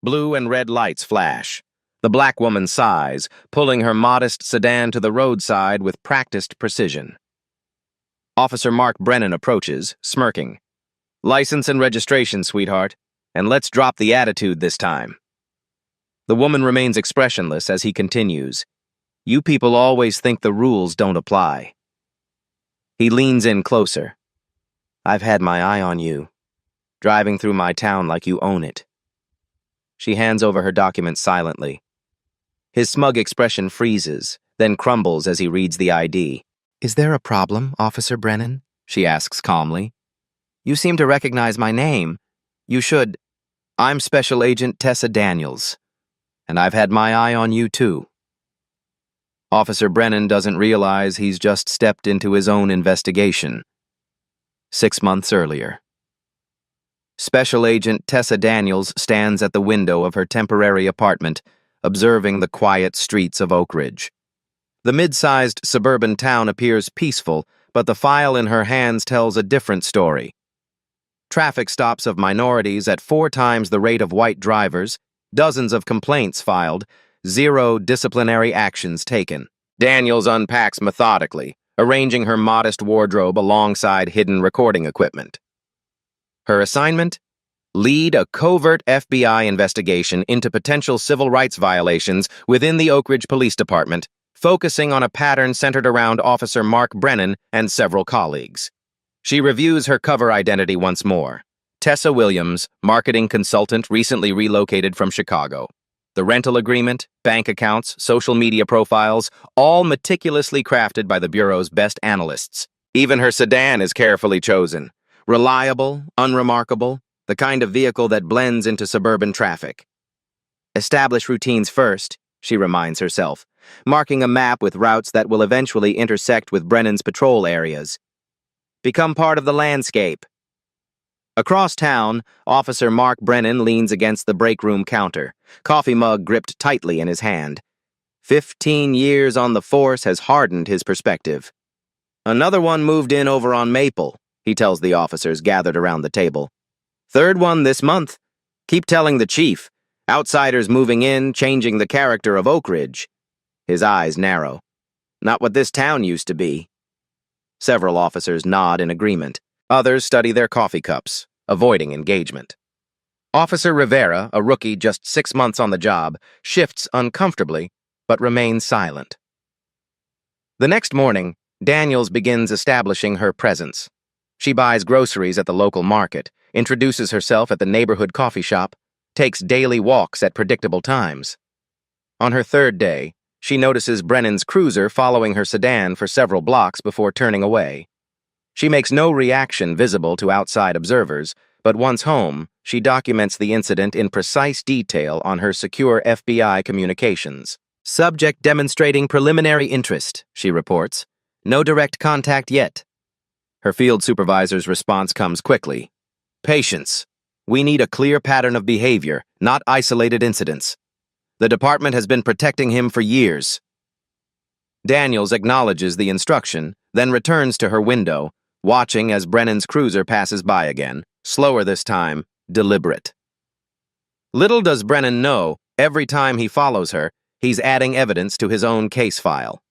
Blue and red lights flash. The black woman sighs, pulling her modest sedan to the roadside with practiced precision. Officer Mark Brennan approaches, smirking. "License and registration, sweetheart, and let's drop the attitude this time." The woman remains expressionless as he continues. "You people always think the rules don't apply." He leans in closer. "I've had my eye on you, driving through my town like you own it." She hands over her documents silently. His smug expression freezes, then crumbles as he reads the ID. "Is there a problem, Officer Brennan?" she asks calmly. "You seem to recognize my name. You should." "I'm Special Agent Tessa Daniels, and I've had my eye on you too." Officer Brennan doesn't realize he's just stepped into his own investigation. 6 months earlier. Special Agent Tessa Daniels stands at the window of her temporary apartment, observing the quiet streets of Oak Ridge. The mid-sized suburban town appears peaceful, but the file in her hands tells a different story. Traffic stops of minorities at 4 times the rate of white drivers, dozens of complaints filed, 0 disciplinary actions taken. Daniels unpacks methodically, arranging her modest wardrobe alongside hidden recording equipment. Her assignment? Lead a covert FBI investigation into potential civil rights violations within the Oak Ridge Police Department, focusing on a pattern centered around Officer Mark Brennan and several colleagues. She reviews her cover identity once more. Tessa Williams, marketing consultant recently relocated from Chicago. The rental agreement, bank accounts, social media profiles, all meticulously crafted by the Bureau's best analysts. Even her sedan is carefully chosen. Reliable, unremarkable, the kind of vehicle that blends into suburban traffic. "Establish routines first," she reminds herself, marking a map with routes that will eventually intersect with Brennan's patrol areas. "Become part of the landscape." Across town, Officer Mark Brennan leans against the break room counter, coffee mug gripped tightly in his hand. 15 years on the force has hardened his perspective. "Another one moved in over on Maple," he tells the officers gathered around the table. "Third one this month. Keep telling the chief. Outsiders moving in, changing the character of Oak Ridge." His eyes narrow. "Not what this town used to be." Several officers nod in agreement. Others study their coffee cups, avoiding engagement. Officer Rivera, a rookie just 6 months on the job, shifts uncomfortably, but remains silent. The next morning, Daniels begins establishing her presence. She buys groceries at the local market, introduces herself at the neighborhood coffee shop, takes daily walks at predictable times. On her 3rd day, she notices Brennan's cruiser following her sedan for several blocks before turning away. She makes no reaction visible to outside observers, but once home, she documents the incident in precise detail on her secure FBI communications. "Subject demonstrating preliminary interest," she reports. "No direct contact yet." Her field supervisor's response comes quickly. "Patience. We need a clear pattern of behavior, not isolated incidents. The department has been protecting him for years." Daniels acknowledges the instruction, then returns to her window, watching as Brennan's cruiser passes by again, slower this time, deliberate. Little does Brennan know, every time he follows her, he's adding evidence to his own case file.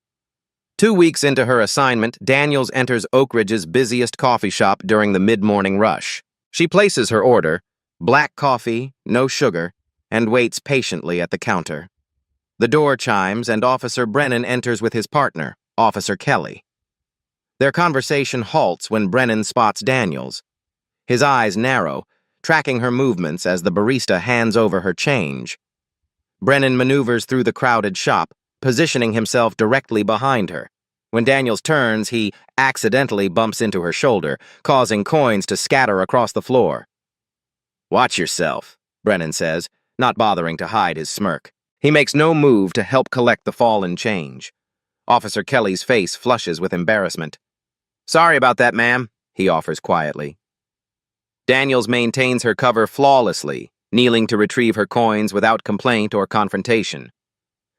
2 weeks into her assignment, Daniels enters Oak Ridge's busiest coffee shop during the mid-morning rush. She places her order, black coffee, no sugar, and waits patiently at the counter. The door chimes and Officer Brennan enters with his partner, Officer Kelly. Their conversation halts when Brennan spots Daniels. His eyes narrow, tracking her movements as the barista hands over her change. Brennan maneuvers through the crowded shop, positioning himself directly behind her. When Daniels turns, he accidentally bumps into her shoulder, causing coins to scatter across the floor. "Watch yourself," Brennan says, not bothering to hide his smirk. He makes no move to help collect the fallen change. Officer Kelly's face flushes with embarrassment. "Sorry about that, ma'am," he offers quietly. Daniels maintains her cover flawlessly, kneeling to retrieve her coins without complaint or confrontation.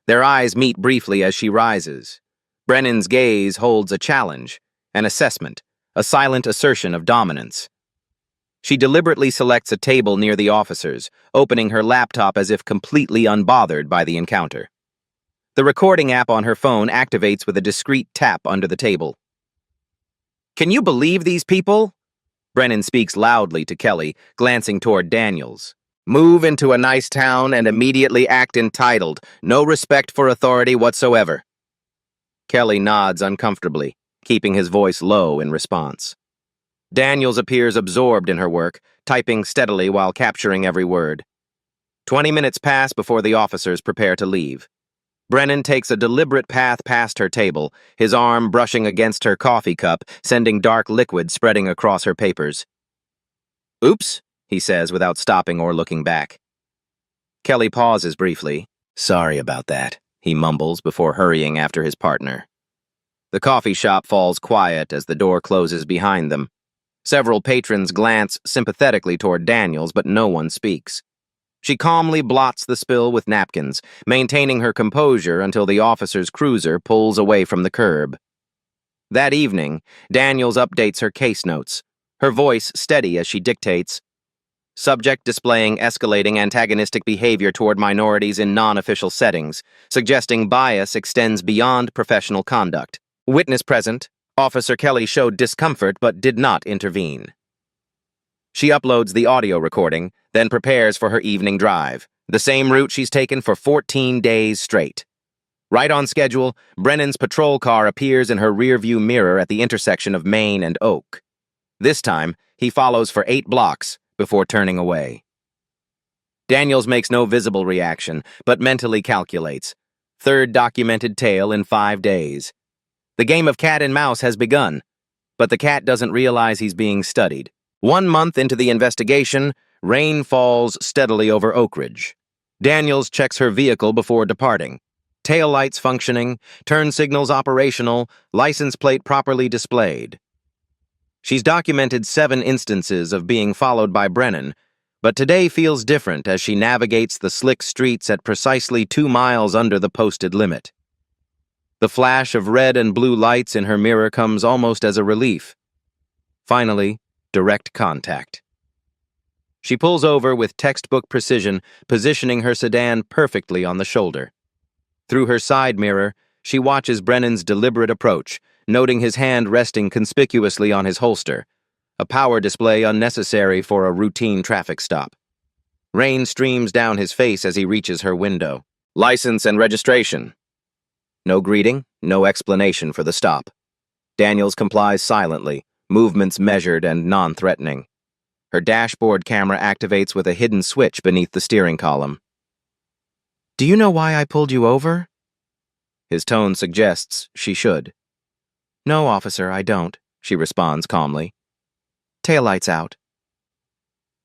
Their eyes meet briefly as she rises. Brennan's gaze holds a challenge, an assessment, a silent assertion of dominance. She deliberately selects a table near the officers, opening her laptop as if completely unbothered by the encounter. The recording app on her phone activates with a discreet tap under the table. "Can you believe these people?" Brennan speaks loudly to Kelly, glancing toward Daniels. "Move into a nice town and immediately act entitled. No respect for authority whatsoever." Kelly nods uncomfortably, keeping his voice low in response. Daniels appears absorbed in her work, typing steadily while capturing every word. 20 minutes pass before the officers prepare to leave. Brennan takes a deliberate path past her table, his arm brushing against her coffee cup, sending dark liquid spreading across her papers. "Oops," he says without stopping or looking back. Kelly pauses briefly. "Sorry about that," he mumbles before hurrying after his partner. The coffee shop falls quiet as the door closes behind them. Several patrons glance sympathetically toward Daniels, but no one speaks. She calmly blots the spill with napkins, maintaining her composure until the officer's cruiser pulls away from the curb. That evening, Daniels updates her case notes, her voice steady as she dictates, "Subject displaying escalating antagonistic behavior toward minorities in non-official settings, suggesting bias extends beyond professional conduct. Witness present. Officer Kelly showed discomfort but did not intervene." She uploads the audio recording, then prepares for her evening drive, the same route she's taken for 14 days straight. Right on schedule, Brennan's patrol car appears in her rearview mirror at the intersection of Main and Oak. This time, he follows for 8 blocks before turning away. Daniels makes no visible reaction, but mentally calculates. Third documented tale in 5 days. The game of cat and mouse has begun, but the cat doesn't realize he's being studied. 1 month into the investigation, rain falls steadily over Oak Ridge. Daniels checks her vehicle before departing. Taillights functioning, turn signals operational, license plate properly displayed. She's documented 7 instances of being followed by Brennan, but today feels different as she navigates the slick streets at precisely 2 miles under the posted limit. The flash of red and blue lights in her mirror comes almost as a relief. Finally, direct contact. She pulls over with textbook precision, positioning her sedan perfectly on the shoulder. Through her side mirror, she watches Brennan's deliberate approach, noting his hand resting conspicuously on his holster, a power display unnecessary for a routine traffic stop. Rain streams down his face as he reaches her window. "License and registration." No greeting, no explanation for the stop. Daniels complies silently, movements measured and non-threatening. Her dashboard camera activates with a hidden switch beneath the steering column. "Do you know why I pulled you over?" His tone suggests she should. "No, officer, I don't," she responds calmly. "Taillights out."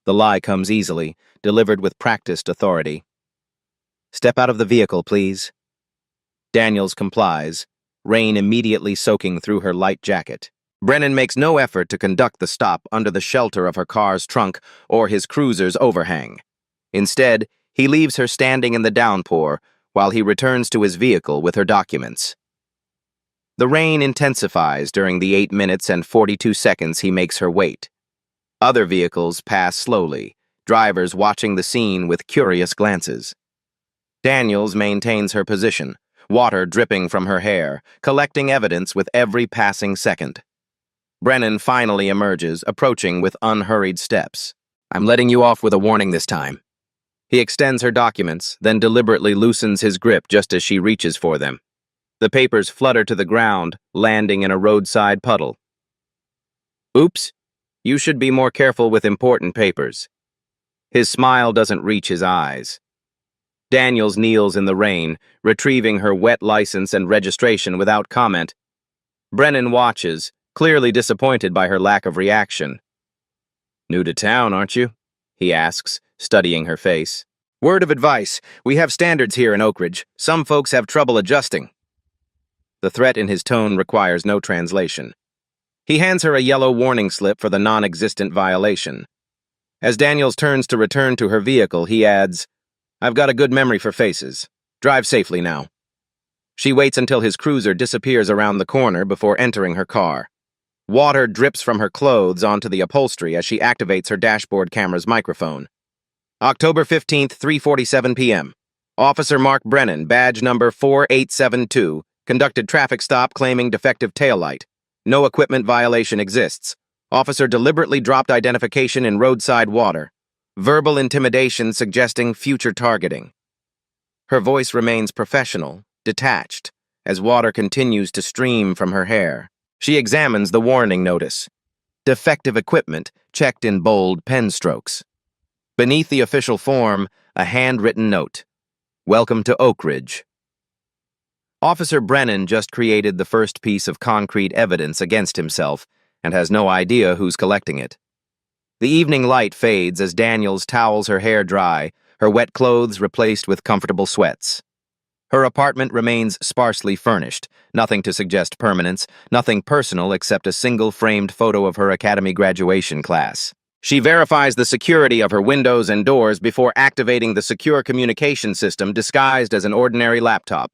The lie comes easily, delivered with practiced authority. "Step out of the vehicle, please." Daniels complies, rain immediately soaking through her light jacket. Brennan makes no effort to conduct the stop under the shelter of her car's trunk or his cruiser's overhang. Instead, he leaves her standing in the downpour while he returns to his vehicle with her documents. The rain intensifies during the 8 minutes and 42 seconds he makes her wait. Other vehicles pass slowly, drivers watching the scene with curious glances. Daniels maintains her position, water dripping from her hair, collecting evidence with every passing second. Brennan finally emerges, approaching with unhurried steps. "I'm letting you off with a warning this time." He extends her documents, then deliberately loosens his grip just as she reaches for them. The papers flutter to the ground, landing in a roadside puddle. "Oops, you should be more careful with important papers." His smile doesn't reach his eyes. Daniels kneels in the rain, retrieving her wet license and registration without comment. Brennan watches, clearly disappointed by her lack of reaction. "New to town, aren't you?" he asks, studying her face. "Word of advice, we have standards here in Oak Ridge. Some folks have trouble adjusting." The threat in his tone requires no translation. He hands her a yellow warning slip for the non-existent violation. As Daniels turns to return to her vehicle, he adds, "I've got a good memory for faces. Drive safely now." She waits until his cruiser disappears around the corner before entering her car. Water drips from her clothes onto the upholstery as she activates her dashboard camera's microphone. October 15th, 3:47 p.m. Officer Mark Brennan, badge number 4872, conducted traffic stop claiming defective taillight. No equipment violation exists. Officer deliberately dropped identification in roadside water. Verbal intimidation suggesting future targeting. Her voice remains professional, detached, as water continues to stream from her hair. She examines the warning notice. Defective equipment checked in bold pen strokes. Beneath the official form, a handwritten note. Welcome to Oak Ridge. Officer Brennan just created the first piece of concrete evidence against himself and has no idea who's collecting it. The evening light fades as Daniels towels her hair dry, her wet clothes replaced with comfortable sweats. Her apartment remains sparsely furnished, nothing to suggest permanence, nothing personal except a single framed photo of her academy graduation class. She verifies the security of her windows and doors before activating the secure communication system disguised as an ordinary laptop.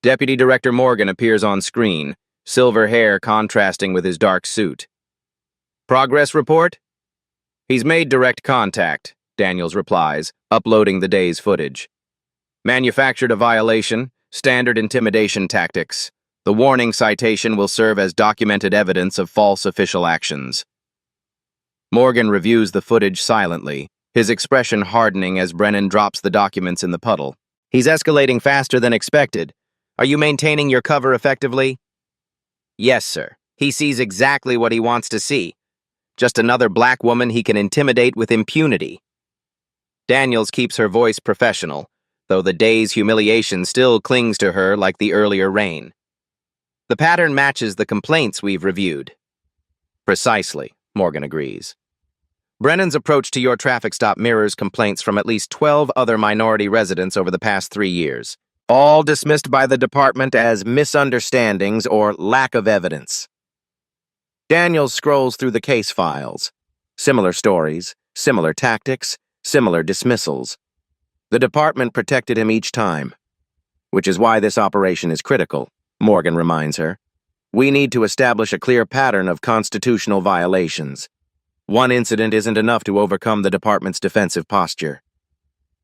Deputy Director Morgan appears on screen, silver hair contrasting with his dark suit. Progress report? He's made direct contact, Daniels replies, uploading the day's footage. Manufactured a violation, standard intimidation tactics. The warning citation will serve as documented evidence of false official actions. Morgan reviews the footage silently, his expression hardening as Brennan drops the documents in the puddle. He's escalating faster than expected. Are you maintaining your cover effectively? Yes, sir. He sees exactly what he wants to see. Just another black woman he can intimidate with impunity. Daniels keeps her voice professional, though the day's humiliation still clings to her like the earlier rain. The pattern matches the complaints we've reviewed. Precisely, Morgan agrees. Brennan's approach to your traffic stop mirrors complaints from at least 12 other minority residents over the past 3 years, all dismissed by the department as misunderstandings or lack of evidence. Daniels scrolls through the case files. Similar stories, similar tactics, similar dismissals. The department protected him each time, which is why this operation is critical, Morgan reminds her. We need to establish a clear pattern of constitutional violations. One incident isn't enough to overcome the department's defensive posture.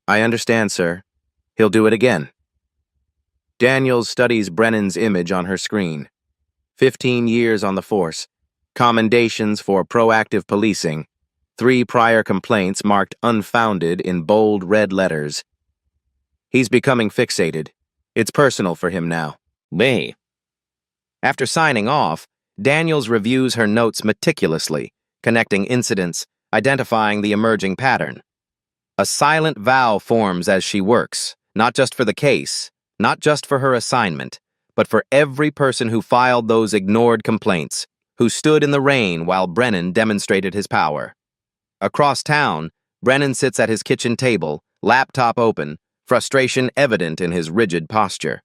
I understand, sir. He'll do it again. Daniels studies Brennan's image on her screen. 15 years on the force. Commendations for proactive policing. 3 prior complaints marked unfounded in bold red letters. He's becoming fixated. It's personal for him now. Me. After signing off, Daniels reviews her notes meticulously, connecting incidents, identifying the emerging pattern. A silent vow forms as she works, not just for the case, not just for her assignment, but for every person who filed those ignored complaints, who stood in the rain while Brennan demonstrated his power. Across town, Brennan sits at his kitchen table, laptop open, frustration evident in his rigid posture.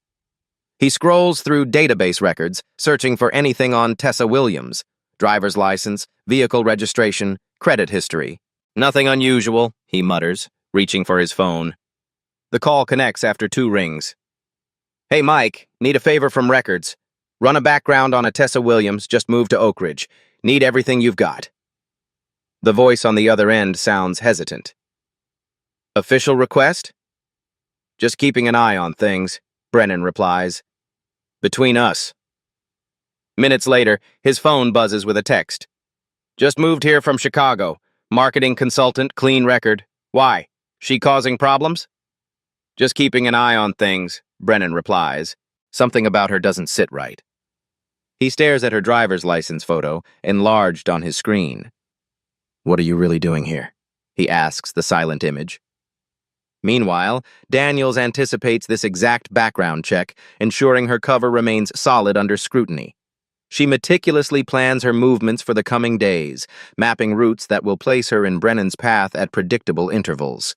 He scrolls through database records, searching for anything on Tessa Williams, driver's license, vehicle registration, credit history. Nothing unusual, he mutters, reaching for his phone. The call connects after 2 rings. Hey, Mike, need a favor from records. Run a background on a Tessa Williams, just moved to Oak Ridge. Need everything you've got. The voice on the other end sounds hesitant. Official request? Just keeping an eye on things, Brennan replies. Between us. Minutes later, his phone buzzes with a text. Just moved here from Chicago. Marketing consultant, clean record. Why? She causing problems? Just keeping an eye on things, Brennan replies. Something about her doesn't sit right. He stares at her driver's license photo, enlarged on his screen. What are you really doing here? He asks the silent image. Meanwhile, Daniels anticipates this exact background check, ensuring her cover remains solid under scrutiny. She meticulously plans her movements for the coming days, mapping routes that will place her in Brennan's path at predictable intervals.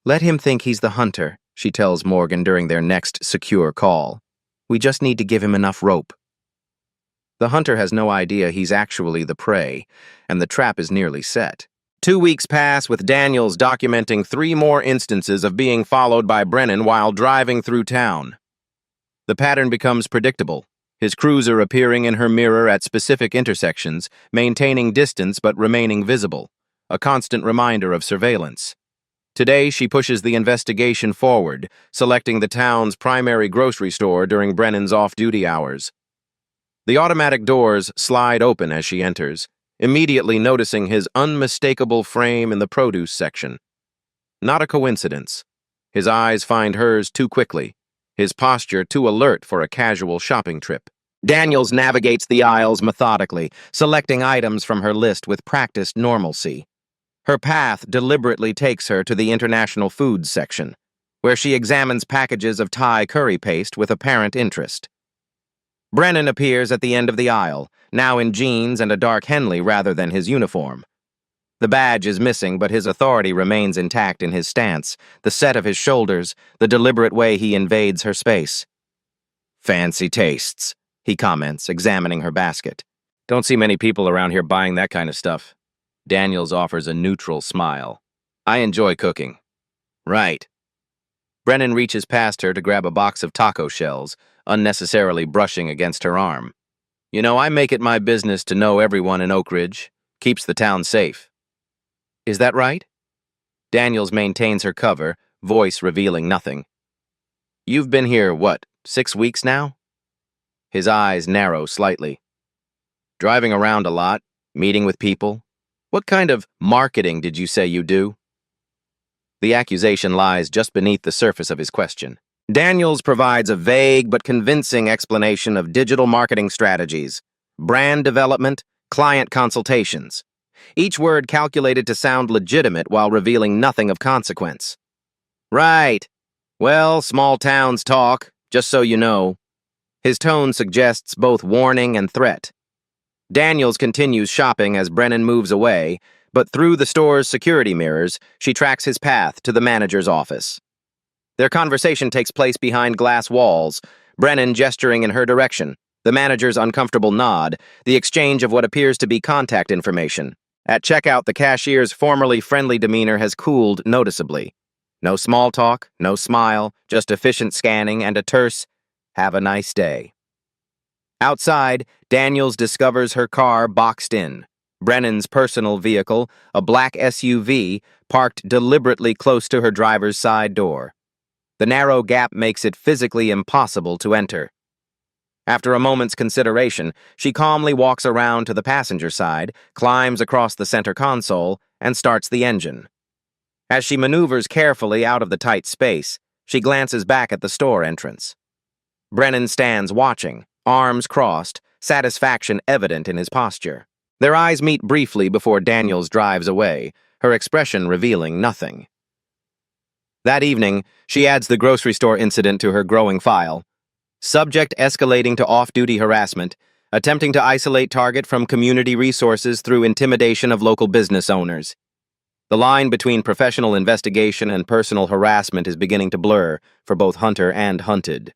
Let him think he's the hunter, she tells Morgan during their next secure call. We just need to give him enough rope. The hunter has no idea he's actually the prey, and the trap is nearly set. 2 weeks pass with Daniels documenting 3 more instances of being followed by Brennan while driving through town. The pattern becomes predictable. his cruiser appearing in her mirror at specific intersections, maintaining distance but remaining visible, a constant reminder of surveillance. Today, she pushes the investigation forward, selecting the town's primary grocery store during Brennan's off-duty hours. The automatic doors slide open as she enters, immediately noticing his unmistakable frame in the produce section. Not a coincidence. His eyes find hers too quickly, his posture too alert for a casual shopping trip. Daniels navigates the aisles methodically, selecting items from her list with practiced normalcy. Her path deliberately takes her to the international foods section, where she examines packages of Thai curry paste with apparent interest. Brennan appears at the end of the aisle, now in jeans and a dark Henley rather than his uniform. The badge is missing, but his authority remains intact in his stance, the set of his shoulders, the deliberate way he invades her space. "Fancy tastes," he comments, examining her basket. "Don't see many people around here buying that kind of stuff." Daniels offers a neutral smile. "I enjoy cooking." "Right." Brennan reaches past her to grab a box of taco shells, unnecessarily brushing against her arm. "You know, I make it my business to know everyone in Oak Ridge. Keeps the town safe." "Is that right?" Daniels maintains her cover, voice revealing nothing. "You've been here, what, 6 weeks now?" His eyes narrow slightly. "Driving around a lot, meeting with people. What kind of marketing did you say you do?" The accusation lies just beneath the surface of his question. Daniels provides a vague but convincing explanation of digital marketing strategies, brand development, client consultations. Each word calculated to sound legitimate while revealing nothing of consequence. "Right. Well, small towns talk, just so you know." His tone suggests both warning and threat. Daniels continues shopping as Brennan moves away, but through the store's security mirrors, she tracks his path to the manager's office. Their conversation takes place behind glass walls, Brennan gesturing in her direction, the manager's uncomfortable nod, the exchange of what appears to be contact information. At checkout, the cashier's formerly friendly demeanor has cooled noticeably. No small talk, no smile, just efficient scanning and a terse, "Have a nice day." Outside, Daniels discovers her car boxed in. Brennan's personal vehicle, a black SUV, parked deliberately close to her driver's side door. The narrow gap makes it physically impossible to enter. After a moment's consideration, she calmly walks around to the passenger side, climbs across the center console, and starts the engine. As she maneuvers carefully out of the tight space, she glances back at the store entrance. Brennan stands watching, arms crossed, satisfaction evident in his posture. Their eyes meet briefly before Daniels drives away, her expression revealing nothing. That evening, she adds the grocery store incident to her growing file. Subject escalating to off-duty harassment, attempting to isolate target from community resources through intimidation of local business owners. The line between professional investigation and personal harassment is beginning to blur for both hunter and hunted.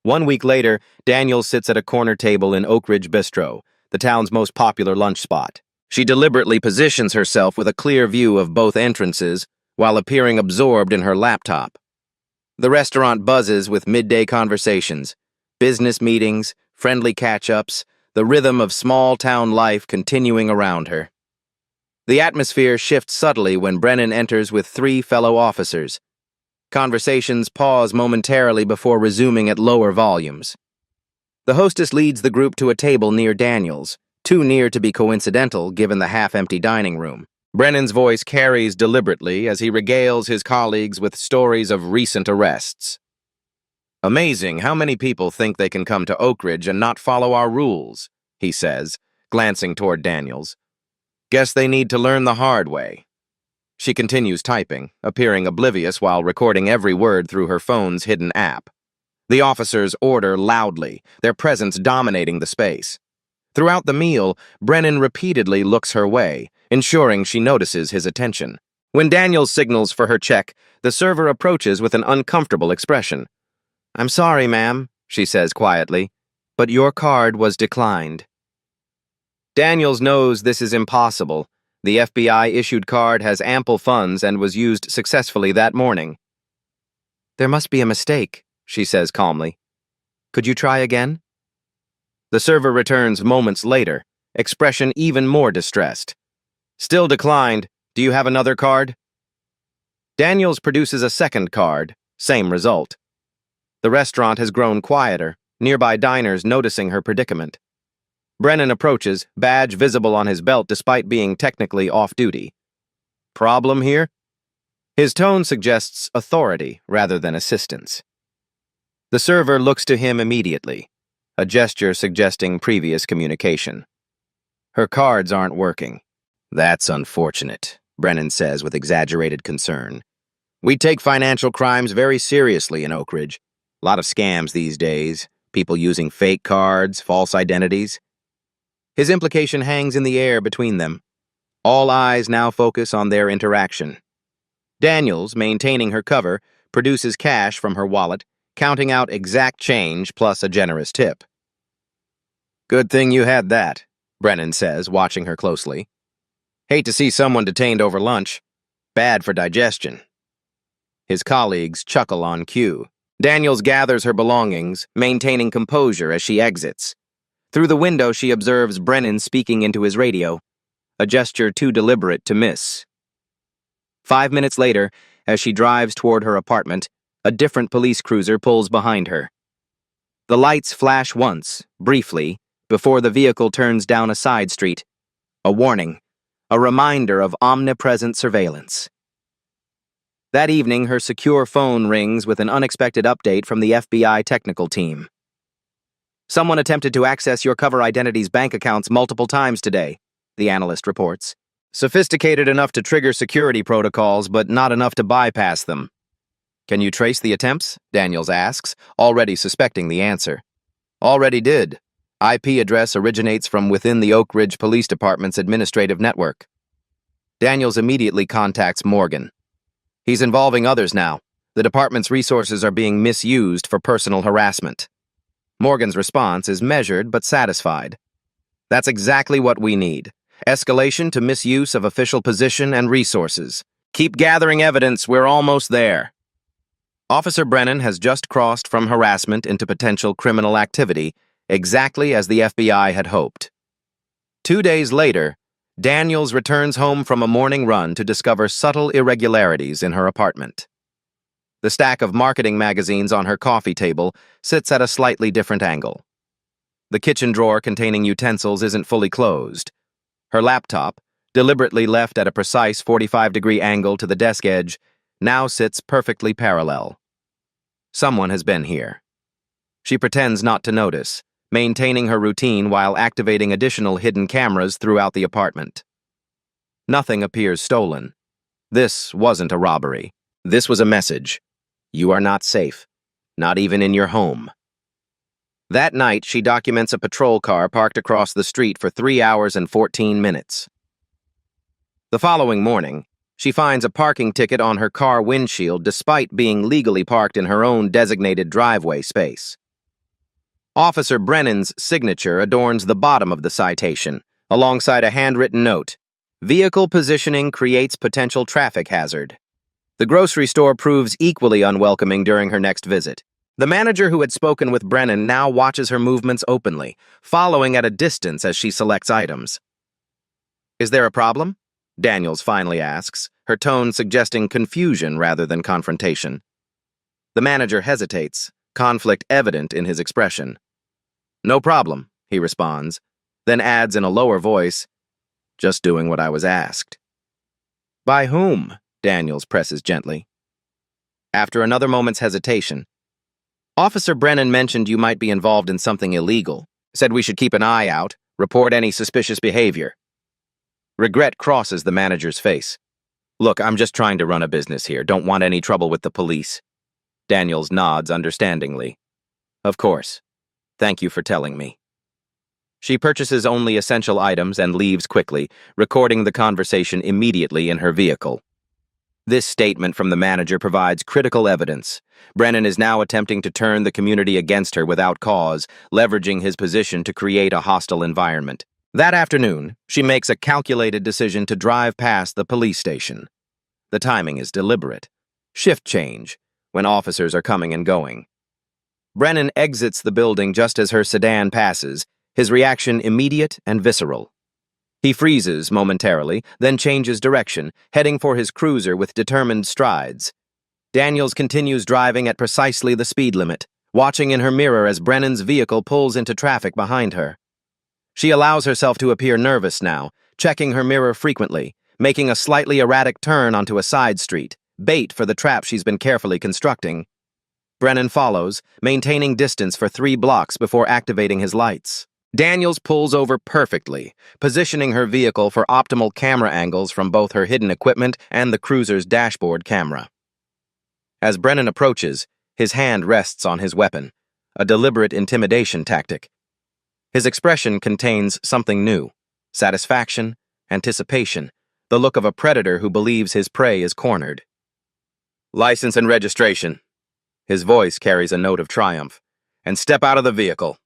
1 week later, Daniels sits at a corner table in Oak Ridge Bistro, the town's most popular lunch spot. She deliberately positions herself with a clear view of both entrances while appearing absorbed in her laptop. The restaurant buzzes with midday conversations, business meetings, friendly catch-ups, the rhythm of small-town life continuing around her. The atmosphere shifts subtly when Brennan enters with 3 fellow officers. Conversations pause momentarily before resuming at lower volumes. The hostess leads the group to a table near Daniels, too near to be coincidental given the half-empty dining room. Brennan's voice carries deliberately as he regales his colleagues with stories of recent arrests. "Amazing how many people think they can come to Oak Ridge and not follow our rules," he says, glancing toward Daniels. "Guess they need to learn the hard way." She continues typing, appearing oblivious while recording every word through her phone's hidden app. The officers order loudly, their presence dominating the space. Throughout the meal, Brennan repeatedly looks her way, ensuring she notices his attention. When Daniels signals for her check, the server approaches with an uncomfortable expression. "I'm sorry, ma'am," she says quietly, "but your card was declined." Daniels knows this is impossible. The FBI-issued card has ample funds and was used successfully that morning. "There must be a mistake," she says calmly. "Could you try again?" The server returns moments later, expression even more distressed. Still declined. Do you have another card? Daniels produces a second card, same result. The restaurant has grown quieter, nearby diners noticing her predicament. Brennan approaches, badge visible on his belt despite being technically off-duty. Problem here? His tone suggests authority rather than assistance. The server looks to him immediately, a gesture suggesting previous communication. Her cards aren't working. That's unfortunate, Brennan says with exaggerated concern. We take financial crimes very seriously in Oak Ridge. A lot of scams these days, people using fake cards, false identities. His implication hangs in the air between them. All eyes now focus on their interaction. Daniels, maintaining her cover, produces cash from her wallet, counting out exact change plus a generous tip. Good thing you had that, Brennan says, watching her closely. Hate to see someone detained over lunch. Bad for digestion. His colleagues chuckle on cue. Daniels gathers her belongings, maintaining composure as she exits. Through the window, she observes Brennan speaking into his radio, a gesture too deliberate to miss. 5 minutes later, as she drives toward her apartment, a different police cruiser pulls behind her. The lights flash once, briefly, before the vehicle turns down a side street. A warning, a reminder of omnipresent surveillance. That evening, her secure phone rings with an unexpected update from the FBI technical team. Someone attempted to access your cover identity's bank accounts multiple times today, the analyst reports. Sophisticated enough to trigger security protocols, but not enough to bypass them. Can you trace the attempts? Daniels asks, already suspecting the answer. Already did. IP address originates from within the Oak Ridge Police Department's administrative network. Daniels immediately contacts Morgan. He's involving others now. The department's resources are being misused for personal harassment. Morgan's response is measured but satisfied. That's exactly what we need. Escalation to misuse of official position and resources. Keep gathering evidence, we're almost there. Officer Brennan has just crossed from harassment into potential criminal activity, exactly as the FBI had hoped. 2 days later, Daniels returns home from a morning run to discover subtle irregularities in her apartment. The stack of marketing magazines on her coffee table sits at a slightly different angle. The kitchen drawer containing utensils isn't fully closed. Her laptop, deliberately left at a precise 45-degree angle to the desk edge, now sits perfectly parallel. Someone has been here. She pretends not to notice, maintaining her routine while activating additional hidden cameras throughout the apartment. Nothing appears stolen. This wasn't a robbery. This was a message. You are not safe, not even in your home. That night, she documents a patrol car parked across the street for 3 hours and 14 minutes. The following morning, she finds a parking ticket on her car windshield despite being legally parked in her own designated driveway space. Officer Brennan's signature adorns the bottom of the citation, alongside a handwritten note. Vehicle positioning creates potential traffic hazard. The grocery store proves equally unwelcoming during her next visit. The manager who had spoken with Brennan now watches her movements openly, following at a distance as she selects items. Is there a problem? Daniels finally asks, her tone suggesting confusion rather than confrontation. The manager hesitates, conflict evident in his expression. No problem, he responds, then adds in a lower voice, just doing what I was asked. By whom? Daniels presses gently. After another moment's hesitation, Officer Brennan mentioned you might be involved in something illegal, said we should keep an eye out, report any suspicious behavior. Regret crosses the manager's face. Look, I'm just trying to run a business here, don't want any trouble with the police. Daniels nods understandingly. Of course. Thank you for telling me. She purchases only essential items and leaves quickly, recording the conversation immediately in her vehicle. This statement from the manager provides critical evidence. Brennan is now attempting to turn the community against her without cause, leveraging his position to create a hostile environment. That afternoon, she makes a calculated decision to drive past the police station. The timing is deliberate. Shift change, when officers are coming and going. Brennan exits the building just as her sedan passes, his reaction immediate and visceral. He freezes momentarily, then changes direction, heading for his cruiser with determined strides. Daniels continues driving at precisely the speed limit, watching in her mirror as Brennan's vehicle pulls into traffic behind her. She allows herself to appear nervous now, checking her mirror frequently, making a slightly erratic turn onto a side street, bait for the trap she's been carefully constructing. Brennan follows, maintaining distance for 3 blocks before activating his lights. Daniels pulls over perfectly, positioning her vehicle for optimal camera angles from both her hidden equipment and the cruiser's dashboard camera. As Brennan approaches, his hand rests on his weapon, a deliberate intimidation tactic. His expression contains something new: satisfaction, anticipation, the look of a predator who believes his prey is cornered. "License and registration." His voice carries a note of triumph. "And step out of the vehicle."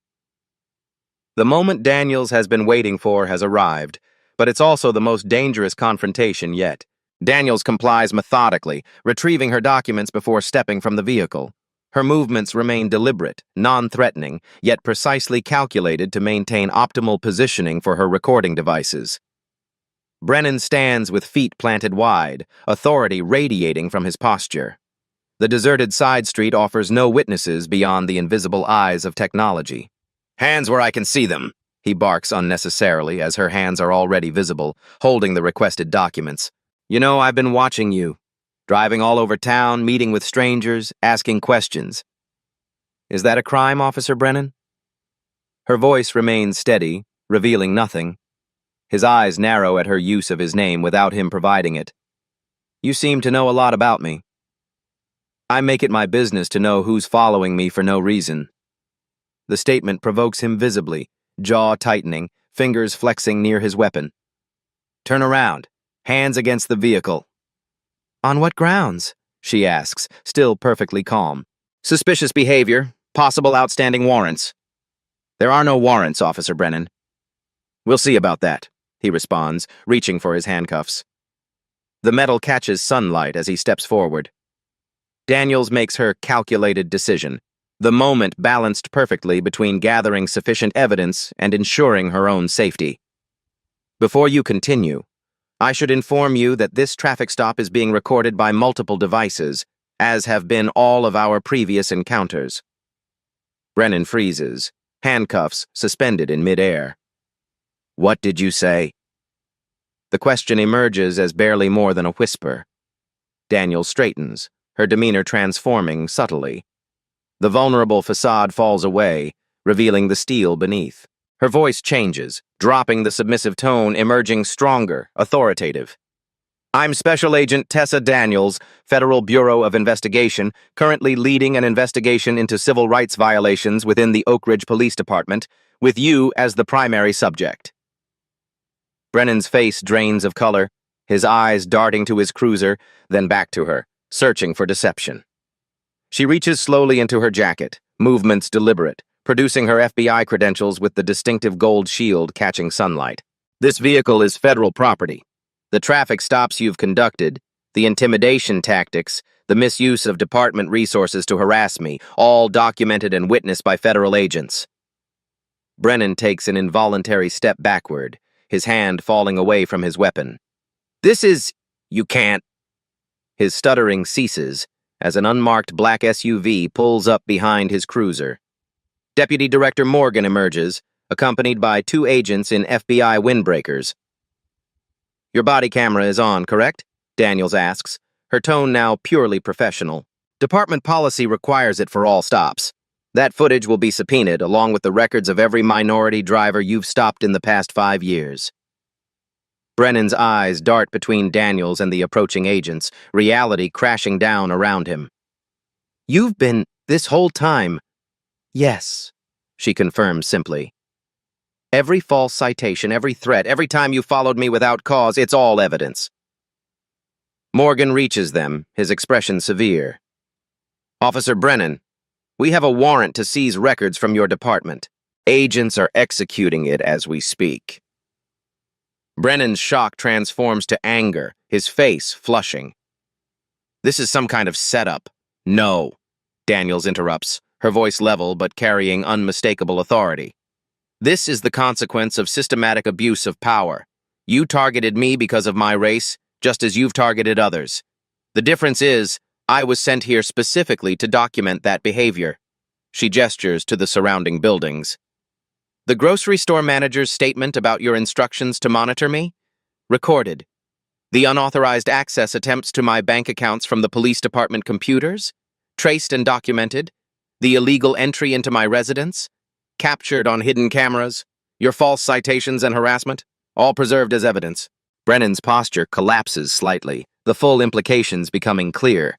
The moment Daniels has been waiting for has arrived, but it's also the most dangerous confrontation yet. Daniels complies methodically, retrieving her documents before stepping from the vehicle. Her movements remain deliberate, non-threatening, yet precisely calculated to maintain optimal positioning for her recording devices. Brennan stands with feet planted wide, authority radiating from his posture. The deserted side street offers no witnesses beyond the invisible eyes of technology. "Hands where I can see them," he barks unnecessarily as her hands are already visible, holding the requested documents. "You know, I've been watching you, driving all over town, meeting with strangers, asking questions. Is that a crime, Officer Brennan?" Her voice remains steady, revealing nothing. His eyes narrow at her use of his name without him providing it. "You seem to know a lot about me. I make it my business to know who's following me for no reason." The statement provokes him visibly, jaw tightening, fingers flexing near his weapon. "Turn around, hands against the vehicle." "On what grounds?" she asks, still perfectly calm. "Suspicious behavior, possible outstanding warrants." "There are no warrants, Officer Brennan." "We'll see about that," he responds, reaching for his handcuffs. The metal catches sunlight as he steps forward. Daniels makes her calculated decision, the moment balanced perfectly between gathering sufficient evidence and ensuring her own safety. "Before you continue, I should inform you that this traffic stop is being recorded by multiple devices, as have been all of our previous encounters." Brennan freezes, handcuffs suspended in midair. "What did you say?" The question emerges as barely more than a whisper. Daniel straightens, her demeanor transforming subtly. The vulnerable facade falls away, revealing the steel beneath. Her voice changes, dropping the submissive tone, emerging stronger, authoritative. "I'm Special Agent Tessa Daniels, Federal Bureau of Investigation, currently leading an investigation into civil rights violations within the Oak Ridge Police Department, with you as the primary subject." Brennan's face drains of color, his eyes darting to his cruiser, then back to her, searching for deception. She reaches slowly into her jacket, movements deliberate, producing her FBI credentials with the distinctive gold shield catching sunlight. "This vehicle is federal property. The traffic stops you've conducted, the intimidation tactics, the misuse of department resources to harass me, all documented and witnessed by federal agents." Brennan takes an involuntary step backward, his hand falling away from his weapon. "This is... You can't..." His stuttering ceases as an unmarked black SUV pulls up behind his cruiser. Deputy Director Morgan emerges, accompanied by 2 agents in FBI windbreakers. "Your body camera is on, correct?" Daniels asks, her tone now purely professional. "Department policy requires it for all stops. That footage will be subpoenaed, along with the records of every minority driver you've stopped in the past 5 years. Brennan's eyes dart between Daniels and the approaching agents, reality crashing down around him. "You've been this whole time..." "Yes," she confirms simply. "Every false citation, every threat, every time you followed me without cause, it's all evidence." Morgan reaches them, his expression severe. "Officer Brennan, we have a warrant to seize records from your department. Agents are executing it as we speak." Brennan's shock transforms to anger, his face flushing. "This is some kind of setup." "No," Daniels interrupts, her voice level but carrying unmistakable authority. This is the consequence of systematic abuse of power. You targeted me because of my race, just as you've targeted others. The difference is, I was sent here specifically to document that behavior. She gestures to the surrounding buildings. The grocery store manager's statement about your instructions to monitor me? Recorded. The unauthorized access attempts to my bank accounts from the police department computers? Traced and documented. The illegal entry into my residence? Captured on hidden cameras. Your false citations and harassment? All preserved as evidence. Brennan's posture collapses slightly, the full implications becoming clear.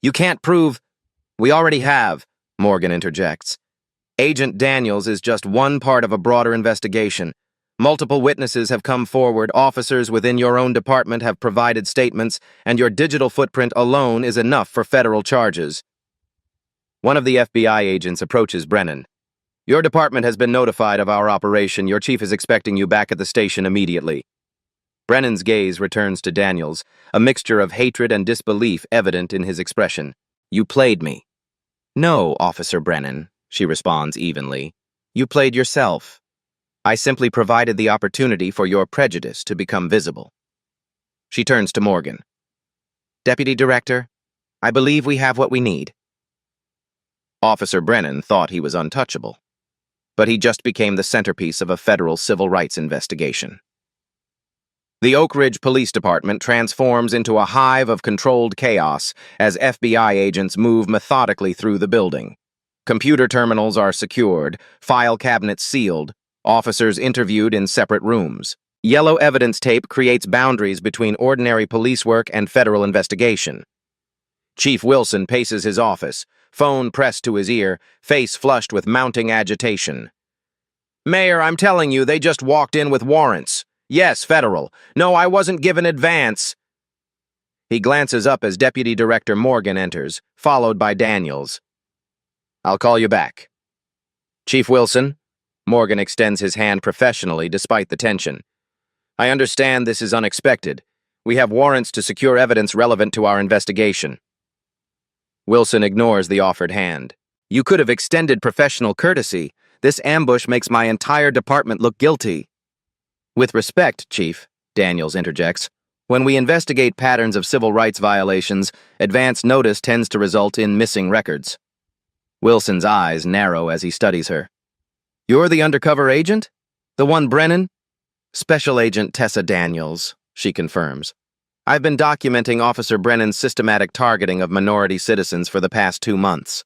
You can't prove... We already have, Morgan interjects. Agent Daniels is just one part of a broader investigation. Multiple witnesses have come forward, officers within your own department have provided statements, and your digital footprint alone is enough for federal charges. One of the FBI agents approaches Brennan. Your department has been notified of our operation. Your chief is expecting you back at the station immediately. Brennan's gaze returns to Daniels, a mixture of hatred and disbelief evident in his expression. You played me. No, Officer Brennan, she responds evenly. You played yourself. I simply provided the opportunity for your prejudice to become visible. She turns to Morgan. Deputy Director, I believe we have what we need. Officer Brennan thought he was untouchable, but he just became the centerpiece of a federal civil rights investigation. The Oak Ridge Police Department transforms into a hive of controlled chaos as FBI agents move methodically through the building. Computer terminals are secured, file cabinets sealed, officers interviewed in separate rooms. Yellow evidence tape creates boundaries between ordinary police work and federal investigation. Chief Wilson paces his office, phone pressed to his ear, face flushed with mounting agitation. Mayor, I'm telling you, they just walked in with warrants. Yes, federal. No, I wasn't given advance. He glances up as Deputy Director Morgan enters, followed by Daniels. I'll call you back. Chief Wilson, Morgan extends his hand professionally despite the tension. I understand this is unexpected. We have warrants to secure evidence relevant to our investigation. Wilson ignores the offered hand. You could have extended professional courtesy. This ambush makes my entire department look guilty. With respect, Chief, Daniels interjects, when we investigate patterns of civil rights violations, advance notice tends to result in missing records. Wilson's eyes narrow as he studies her. You're the undercover agent? The one Brennan? Special Agent Tessa Daniels, she confirms. I've been documenting Officer Brennan's systematic targeting of minority citizens for the past 2 months.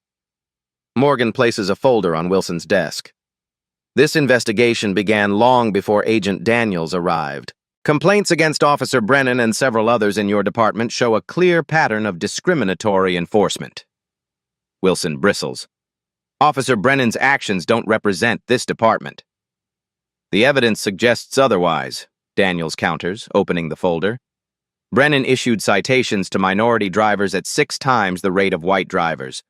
Morgan places a folder on Wilson's desk. This investigation began long before Agent Daniels arrived. Complaints against Officer Brennan and several others in your department show a clear pattern of discriminatory enforcement. Wilson bristles. Officer Brennan's actions don't represent this department. The evidence suggests otherwise, Daniels counters, opening the folder. Brennan issued citations to minority drivers at 6 times the rate of white drivers.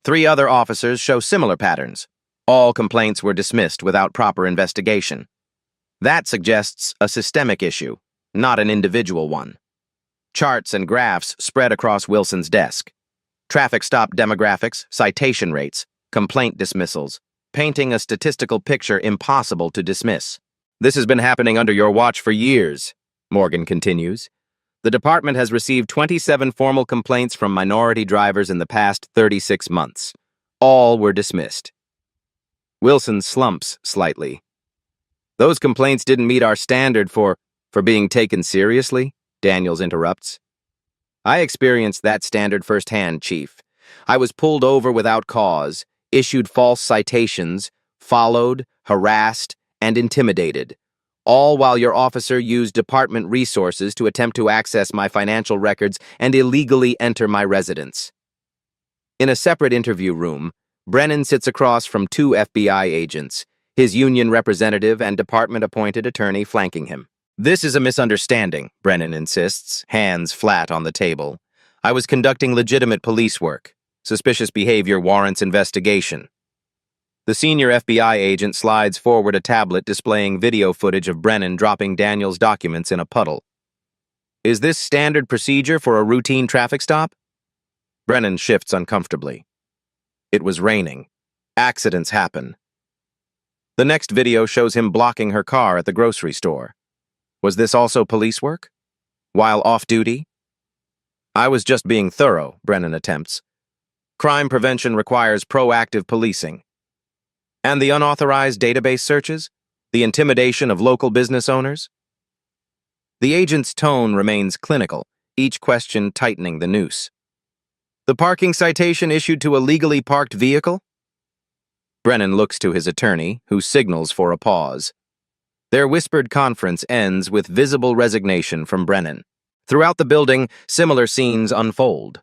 3 other officers show similar patterns. All complaints were dismissed without proper investigation. That suggests a systemic issue, not an individual one. Charts and graphs spread across Wilson's desk. Traffic stop demographics, citation rates, complaint dismissals, painting a statistical picture impossible to dismiss. This has been happening under your watch for years, Morgan continues. The department has received 27 formal complaints from minority drivers in the past 36 months. All were dismissed. Wilson slumps slightly. Those complaints didn't meet our standard for being taken seriously, Daniels interrupts. I experienced that standard firsthand, Chief. I was pulled over without cause, issued false citations, followed, harassed, and intimidated, all while your officer used department resources to attempt to access my financial records and illegally enter my residence. In a separate interview room, Brennan sits across from 2 FBI agents, his union representative and department-appointed attorney flanking him. This is a misunderstanding, Brennan insists, hands flat on the table. I was conducting legitimate police work. Suspicious behavior warrants investigation. The senior FBI agent slides forward a tablet displaying video footage of Brennan dropping Daniels' documents in a puddle. Is this standard procedure for a routine traffic stop? Brennan shifts uncomfortably. It was raining. Accidents happen. The next video shows him blocking her car at the grocery store. Was this also police work? While off duty? I was just being thorough, Brennan attempts. Crime prevention requires proactive policing. And the unauthorized database searches? The intimidation of local business owners? The agent's tone remains clinical, each question tightening the noose. The parking citation issued to a legally parked vehicle? Brennan looks to his attorney, who signals for a pause. Their whispered conference ends with visible resignation from Brennan. Throughout the building, similar scenes unfold.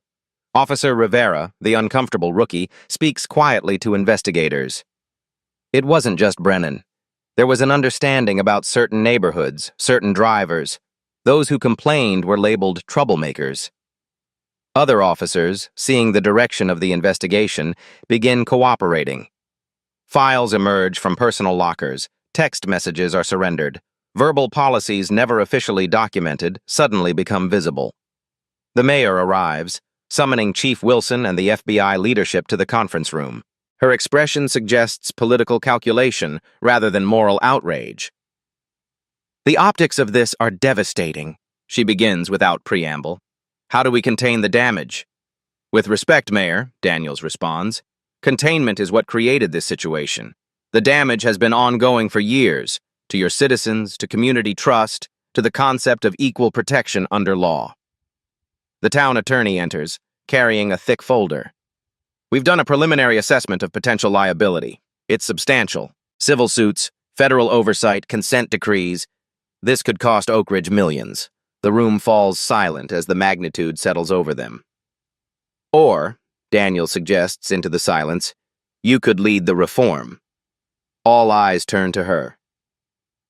Officer Rivera, the uncomfortable rookie, speaks quietly to investigators. It wasn't just Brennan. There was an understanding about certain neighborhoods, certain drivers. Those who complained were labeled troublemakers. Other officers, seeing the direction of the investigation, begin cooperating. Files emerge from personal lockers, text messages are surrendered. Verbal policies never officially documented suddenly become visible. The mayor arrives, summoning Chief Wilson and the FBI leadership to the conference room. Her expression suggests political calculation rather than moral outrage. The optics of this are devastating, she begins without preamble. How do we contain the damage? With respect, Mayor, Daniels responds. Containment is what created this situation. The damage has been ongoing for years, to your citizens, to community trust, to the concept of equal protection under law. The town attorney enters, carrying a thick folder. We've done a preliminary assessment of potential liability. It's substantial. Civil suits, federal oversight, consent decrees. This could cost Oak Ridge millions. The room falls silent as the magnitude settles over them. Or, Daniel suggests into the silence, you could lead the reform. All eyes turn to her.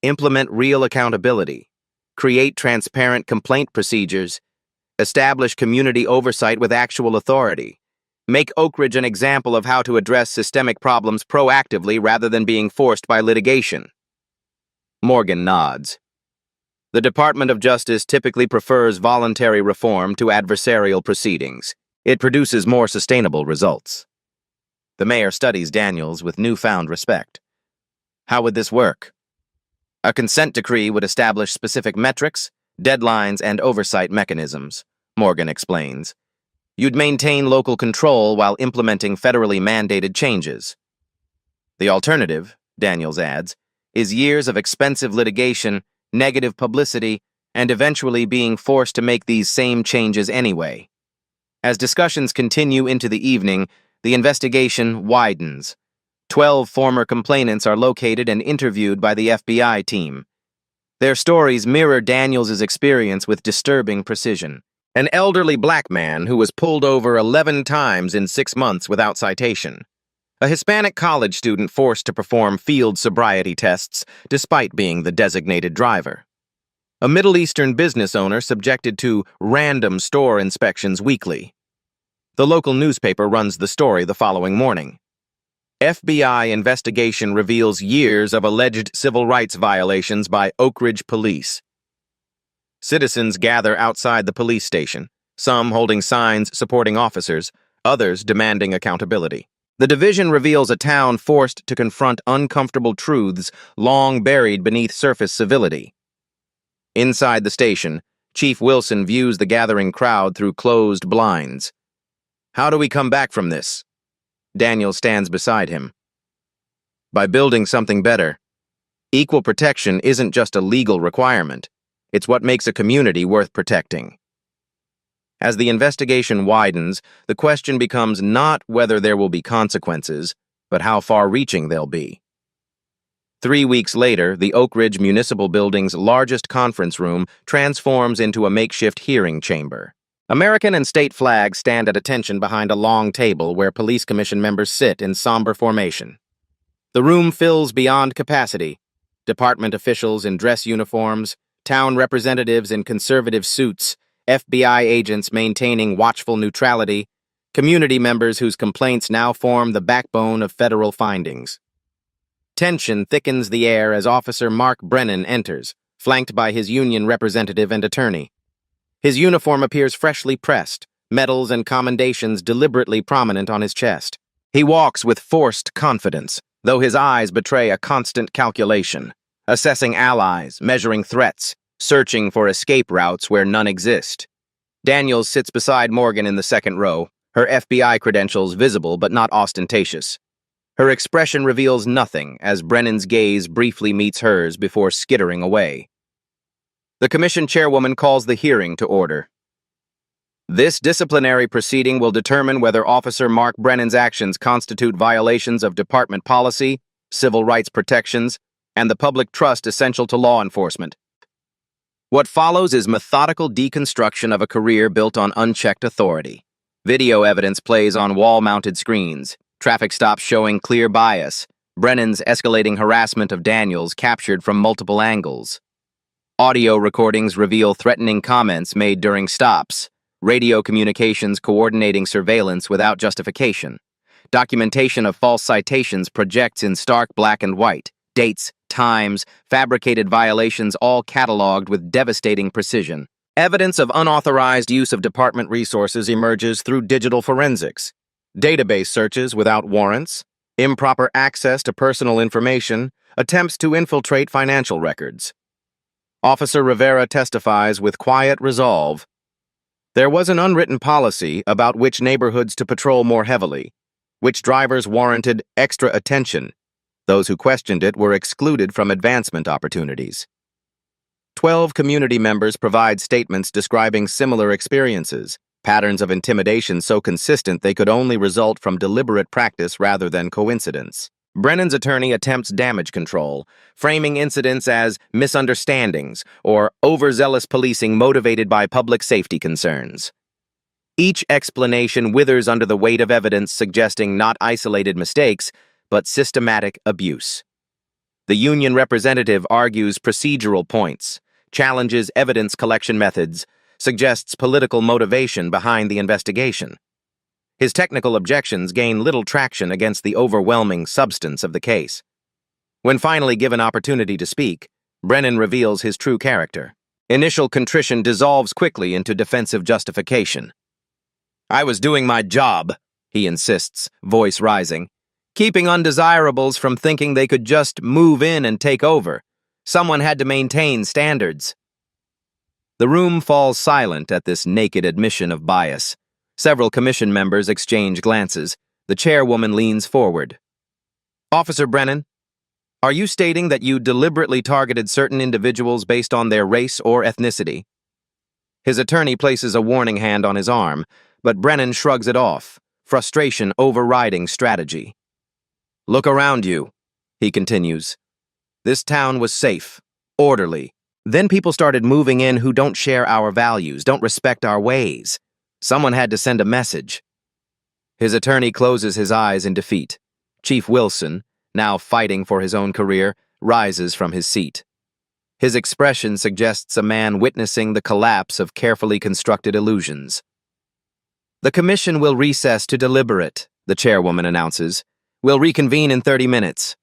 Implement real accountability. Create transparent complaint procedures. Establish community oversight with actual authority. Make Oak Ridge an example of how to address systemic problems proactively rather than being forced by litigation. Morgan nods. The Department of Justice typically prefers voluntary reform to adversarial proceedings. It produces more sustainable results. The mayor studies Daniels with newfound respect. How would this work? A consent decree would establish specific metrics, deadlines, and oversight mechanisms, Morgan explains. You'd maintain local control while implementing federally mandated changes. The alternative, Daniels adds, is years of expensive litigation, negative publicity, and eventually being forced to make these same changes anyway. As discussions continue into the evening, the investigation widens. 12 former complainants are located and interviewed by the FBI team. Their stories mirror Daniels' experience with disturbing precision. An elderly black man who was pulled over 11 times in 6 months without citation. A Hispanic college student forced to perform field sobriety tests despite being the designated driver. A Middle Eastern business owner subjected to random store inspections weekly. The local newspaper runs the story the following morning. FBI investigation reveals years of alleged civil rights violations by Oak Ridge police. Citizens gather outside the police station, some holding signs supporting officers, others demanding accountability. The division reveals a town forced to confront uncomfortable truths long buried beneath surface civility. Inside the station, Chief Wilson views the gathering crowd through closed blinds. How do we come back from this? Daniel stands beside him. By building something better. Equal protection isn't just a legal requirement. It's what makes a community worth protecting. As the investigation widens, the question becomes not whether there will be consequences, but how far-reaching they'll be. 3 weeks later, the Oak Ridge Municipal Building's largest conference room transforms into a makeshift hearing chamber. American and state flags stand at attention behind a long table where police commission members sit in somber formation. The room fills beyond capacity. Department officials in dress uniforms, town representatives in conservative suits, FBI agents maintaining watchful neutrality, community members whose complaints now form the backbone of federal findings. Tension thickens the air as Officer Mark Brennan enters, flanked by his union representative and attorney. His uniform appears freshly pressed, medals and commendations deliberately prominent on his chest. He walks with forced confidence, though his eyes betray a constant calculation, assessing allies, measuring threats, searching for escape routes where none exist. Daniels sits beside Morgan in the second row, her FBI credentials visible but not ostentatious. Her expression reveals nothing as Brennan's gaze briefly meets hers before skittering away. The commission chairwoman calls the hearing to order. This disciplinary proceeding will determine whether Officer Mark Brennan's actions constitute violations of department policy, civil rights protections, and the public trust essential to law enforcement. What follows is methodical deconstruction of a career built on unchecked authority. Video evidence plays on wall-mounted screens, traffic stops showing clear bias, Brennan's escalating harassment of Daniels captured from multiple angles. Audio recordings reveal threatening comments made during stops, radio communications coordinating surveillance without justification. Documentation of false citations projects in stark black and white, dates, times, fabricated violations all cataloged with devastating precision. Evidence of unauthorized use of department resources emerges through digital forensics, database searches without warrants, improper access to personal information, attempts to infiltrate financial records. Officer Rivera testifies with quiet resolve. There was an unwritten policy about which neighborhoods to patrol more heavily, which drivers warranted extra attention. Those who questioned it were excluded from advancement opportunities. 12 community members provide statements describing similar experiences, patterns of intimidation so consistent they could only result from deliberate practice rather than coincidence. Brennan's attorney attempts damage control, framing incidents as misunderstandings or overzealous policing motivated by public safety concerns. Each explanation withers under the weight of evidence suggesting not isolated mistakes, but systematic abuse. The union representative argues procedural points, challenges evidence collection methods, suggests political motivation behind the investigation. His technical objections gain little traction against the overwhelming substance of the case. When finally given opportunity to speak, Brennan reveals his true character. Initial contrition dissolves quickly into defensive justification. "I was doing my job," he insists, voice rising, "keeping undesirables from thinking they could just move in and take over. Someone had to maintain standards." The room falls silent at this naked admission of bias. Several commission members exchange glances. The chairwoman leans forward. "Officer Brennan, are you stating that you deliberately targeted certain individuals based on their race or ethnicity?" His attorney places a warning hand on his arm, but Brennan shrugs it off, frustration overriding strategy. "Look around you," he continues. "This town was safe, orderly. Then people started moving in who don't share our values, don't respect our ways. Someone had to send a message." His attorney closes his eyes in defeat. Chief Wilson, now fighting for his own career, rises from his seat. His expression suggests a man witnessing the collapse of carefully constructed illusions. "The commission will recess to deliberate," the chairwoman announces. "We'll reconvene in 30 minutes.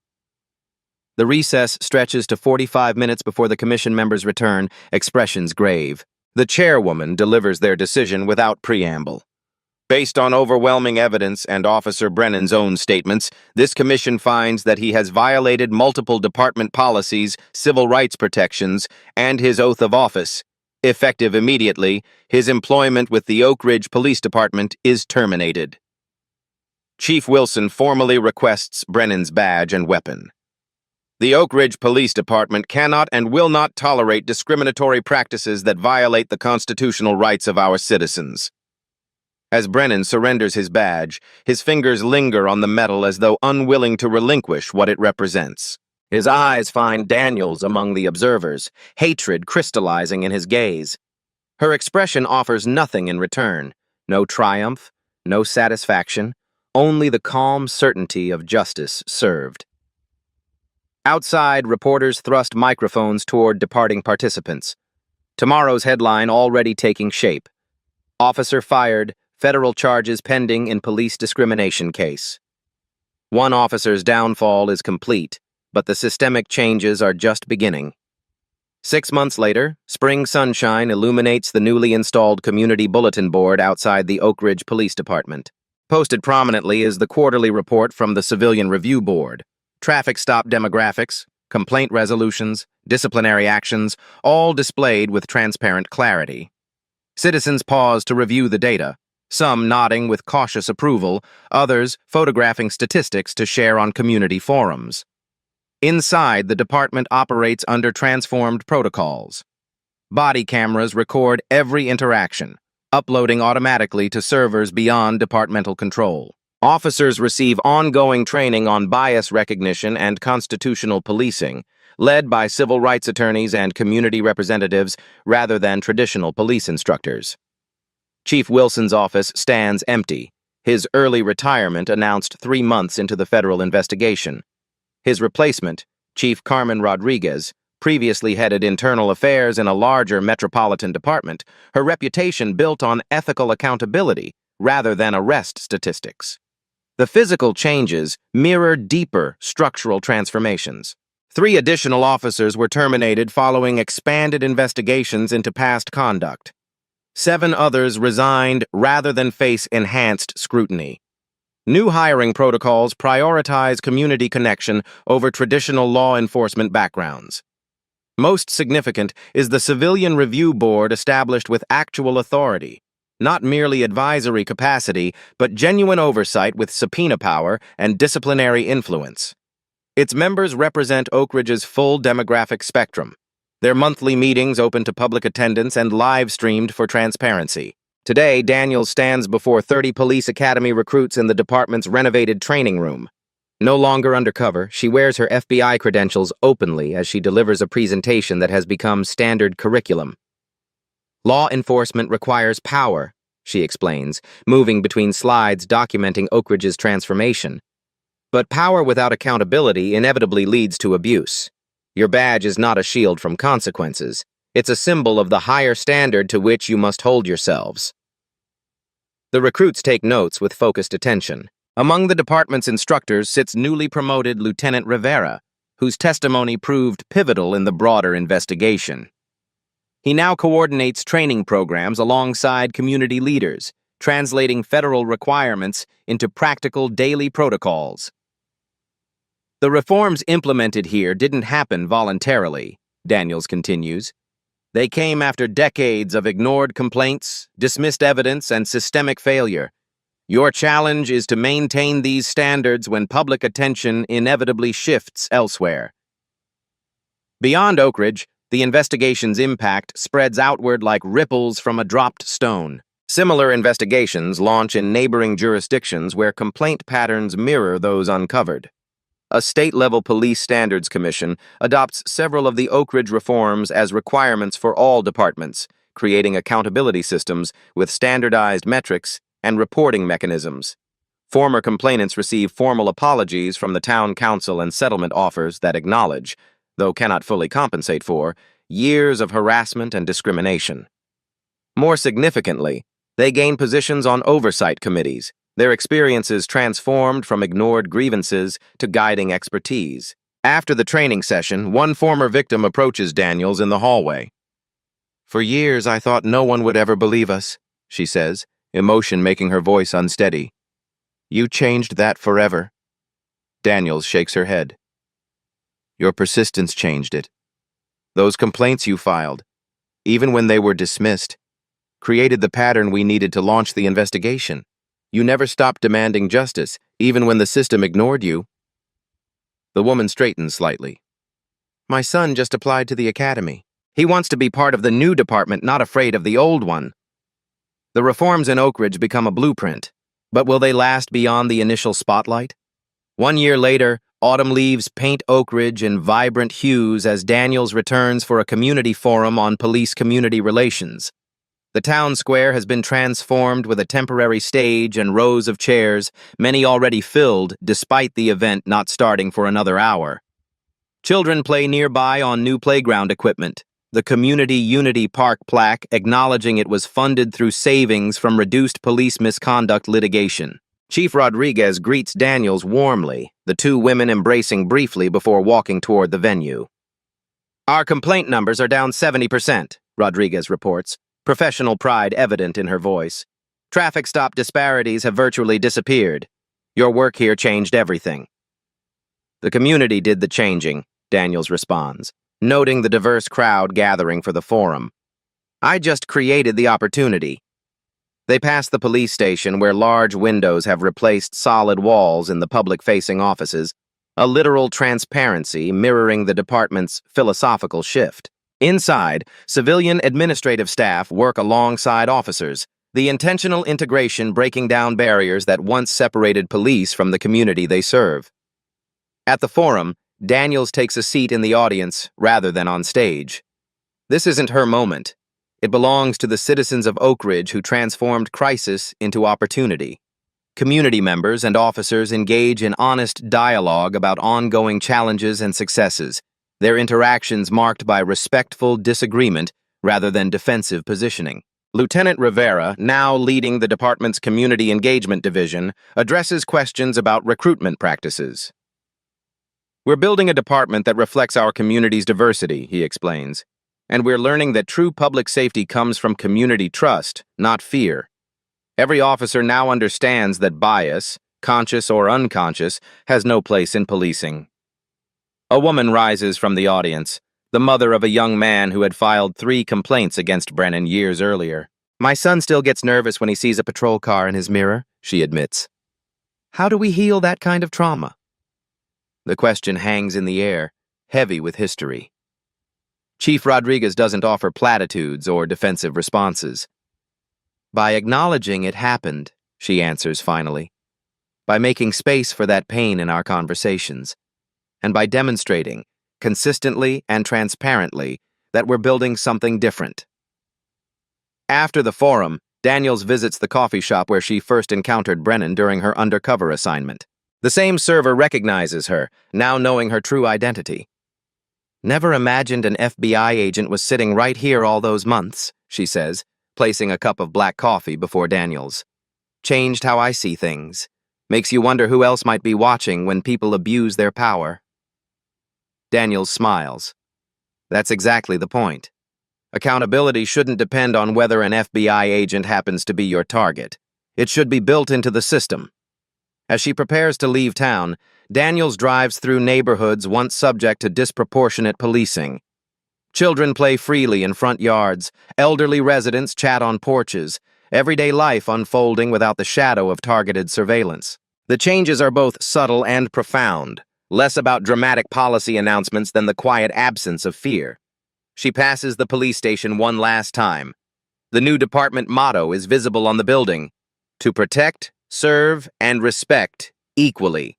The recess stretches to 45 minutes before the commission members return, expressions grave. The chairwoman delivers their decision without preamble. Based on overwhelming evidence and Officer Brennan's own statements, this commission finds that he has violated multiple department policies, civil rights protections, and his oath of office. Effective immediately, his employment with the Oak Ridge Police Department is terminated. Chief Wilson formally requests Brennan's badge and weapon. The Oak Ridge Police Department cannot and will not tolerate discriminatory practices that violate the constitutional rights of our citizens. As Brennan surrenders his badge, his fingers linger on the metal as though unwilling to relinquish what it represents. His eyes find Daniels among the observers, hatred crystallizing in his gaze. Her expression offers nothing in return, no triumph, no satisfaction, only the calm certainty of justice served. Outside, reporters thrust microphones toward departing participants. Tomorrow's headline already taking shape. Officer fired, federal charges pending in police discrimination case. One officer's downfall is complete, but the systemic changes are just beginning. 6 months later, spring sunshine illuminates the newly installed community bulletin board outside the Oak Ridge Police Department. Posted prominently is the quarterly report from the Civilian Review Board. traffic stop demographics, complaint resolutions, disciplinary actions, all displayed with transparent clarity. Citizens paused to review the data, some nodding with cautious approval, others photographing statistics to share on community forums. Inside, the department operates under transformed protocols. Body cameras record every interaction, uploading automatically to servers beyond departmental control. Officers receive ongoing training on bias recognition and constitutional policing, led by civil rights attorneys and community representatives rather than traditional police instructors. Chief Wilson's office stands empty, his early retirement announced 3 months into the federal investigation. His replacement, Chief Carmen Rodriguez, previously headed internal affairs in a larger metropolitan department, her reputation built on ethical accountability rather than arrest statistics. The physical changes mirror deeper structural transformations. 3 additional officers were terminated following expanded investigations into past conduct. 7 others resigned rather than face enhanced scrutiny. New hiring protocols prioritize community connection over traditional law enforcement backgrounds. Most significant is the Civilian Review Board established with actual authority, not merely advisory capacity, but genuine oversight with subpoena power and disciplinary influence. Its members represent Oak Ridge's full demographic spectrum. Their monthly meetings open to public attendance and live-streamed for transparency. Today, Daniels stands before 30 police academy recruits in the department's renovated training room. No longer undercover, she wears her FBI credentials openly as she delivers a presentation that has become standard curriculum. Law enforcement requires power, she explains, moving between slides documenting Oak Ridge's transformation. But power without accountability inevitably leads to abuse. Your badge is not a shield from consequences. It's a symbol of the higher standard to which you must hold yourselves. The recruits take notes with focused attention. Among the department's instructors sits newly promoted Lieutenant Rivera, whose testimony proved pivotal in the broader investigation. He now coordinates training programs alongside community leaders, translating federal requirements into practical daily protocols. The reforms implemented here didn't happen voluntarily, Daniels continues. They came after decades of ignored complaints, dismissed evidence, and systemic failure. Your challenge is to maintain these standards when public attention inevitably shifts elsewhere. Beyond Oak Ridge, the investigation's impact spreads outward like ripples from a dropped stone. Similar investigations launch in neighboring jurisdictions where complaint patterns mirror those uncovered. A state-level police standards commission adopts several of the Oak Ridge reforms as requirements for all departments, creating accountability systems with standardized metrics and reporting mechanisms. Former complainants receive formal apologies from the town council and settlement offers that acknowledge, though cannot fully compensate for, years of harassment and discrimination. More significantly, they gain positions on oversight committees, their experiences transformed from ignored grievances to guiding expertise. After the training session, one former victim approaches Daniels in the hallway. "For years, I thought no one would ever believe us," she says, emotion making her voice unsteady. "You changed that forever." Daniels shakes her head. "Your persistence changed it. Those complaints you filed, even when they were dismissed, created the pattern we needed to launch the investigation. You never stopped demanding justice, even when the system ignored you." The woman straightens slightly. "My son just applied to the academy. He wants to be part of the new department, not afraid of the old one." The reforms in Oak Ridge become a blueprint, but will they last beyond the initial spotlight? 1 year later, autumn leaves paint Oak Ridge in vibrant hues as Daniels returns for a community forum on police-community relations. The town square has been transformed with a temporary stage and rows of chairs, many already filled despite the event not starting for another hour. Children play nearby on new playground equipment, the Community Unity Park plaque acknowledging it was funded through savings from reduced police misconduct litigation. Chief Rodriguez greets Daniels warmly, the 2 women embracing briefly before walking toward the venue. "Our complaint numbers are down 70%, Rodriguez reports, professional pride evident in her voice. "Traffic stop disparities have virtually disappeared. Your work here changed everything." The community did the changing, Daniels responds, noting the diverse crowd gathering for the forum. I just created the opportunity. They pass the police station where large windows have replaced solid walls in the public-facing offices, a literal transparency mirroring the department's philosophical shift. Inside, civilian administrative staff work alongside officers, the intentional integration breaking down barriers that once separated police from the community they serve. At the forum, Daniels takes a seat in the audience rather than on stage. This isn't her moment. It belongs to the citizens of Oak Ridge who transformed crisis into opportunity. Community members and officers engage in honest dialogue about ongoing challenges and successes, their interactions marked by respectful disagreement rather than defensive positioning. Lieutenant Rivera, now leading the department's Community Engagement Division, addresses questions about recruitment practices. We're building a department that reflects our community's diversity, he explains, and we're learning that true public safety comes from community trust, not fear. Every officer now understands that bias, conscious or unconscious, has no place in policing. A woman rises from the audience, the mother of a young man who had filed 3 complaints against Brennan years earlier. My son still gets nervous when he sees a patrol car in his mirror, she admits. How do we heal that kind of trauma? The question hangs in the air, heavy with history. Chief Rodriguez doesn't offer platitudes or defensive responses. By acknowledging it happened, she answers finally. By making space for that pain in our conversations. And by demonstrating, consistently and transparently, that we're building something different. After the forum, Daniels visits the coffee shop where she first encountered Brennan during her undercover assignment. The same server recognizes her, now knowing her true identity. Never imagined an FBI agent was sitting right here all those months, she says, placing a cup of black coffee before Daniels. Changed how I see things. Makes you wonder who else might be watching when people abuse their power. Daniels smiles. That's exactly the point. Accountability shouldn't depend on whether an FBI agent happens to be your target. It should be built into the system. As she prepares to leave town, Daniels drives through neighborhoods once subject to disproportionate policing. Children play freely in front yards, elderly residents chat on porches, everyday life unfolding without the shadow of targeted surveillance. The changes are both subtle and profound, less about dramatic policy announcements than the quiet absence of fear. She passes the police station one last time. The new department motto is visible on the building: to protect, serve, and respect equally.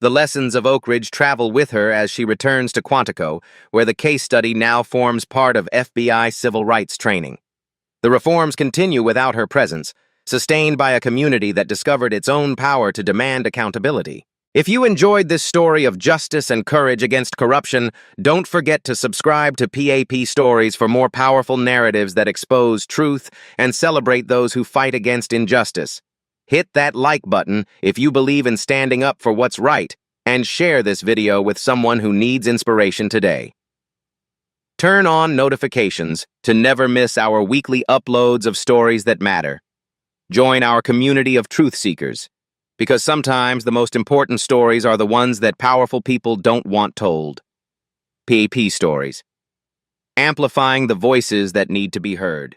The lessons of Oak Ridge travel with her as she returns to Quantico, where the case study now forms part of FBI civil rights training. The reforms continue without her presence, sustained by a community that discovered its own power to demand accountability. If you enjoyed this story of justice and courage against corruption, don't forget to subscribe to PAP Stories for more powerful narratives that expose truth and celebrate those who fight against injustice. Hit that like button if you believe in standing up for what's right, and share this video with someone who needs inspiration today. Turn on notifications to never miss our weekly uploads of stories that matter. Join our community of truth seekers, because sometimes the most important stories are the ones that powerful people don't want told. PAP Stories, amplifying the voices that need to be heard.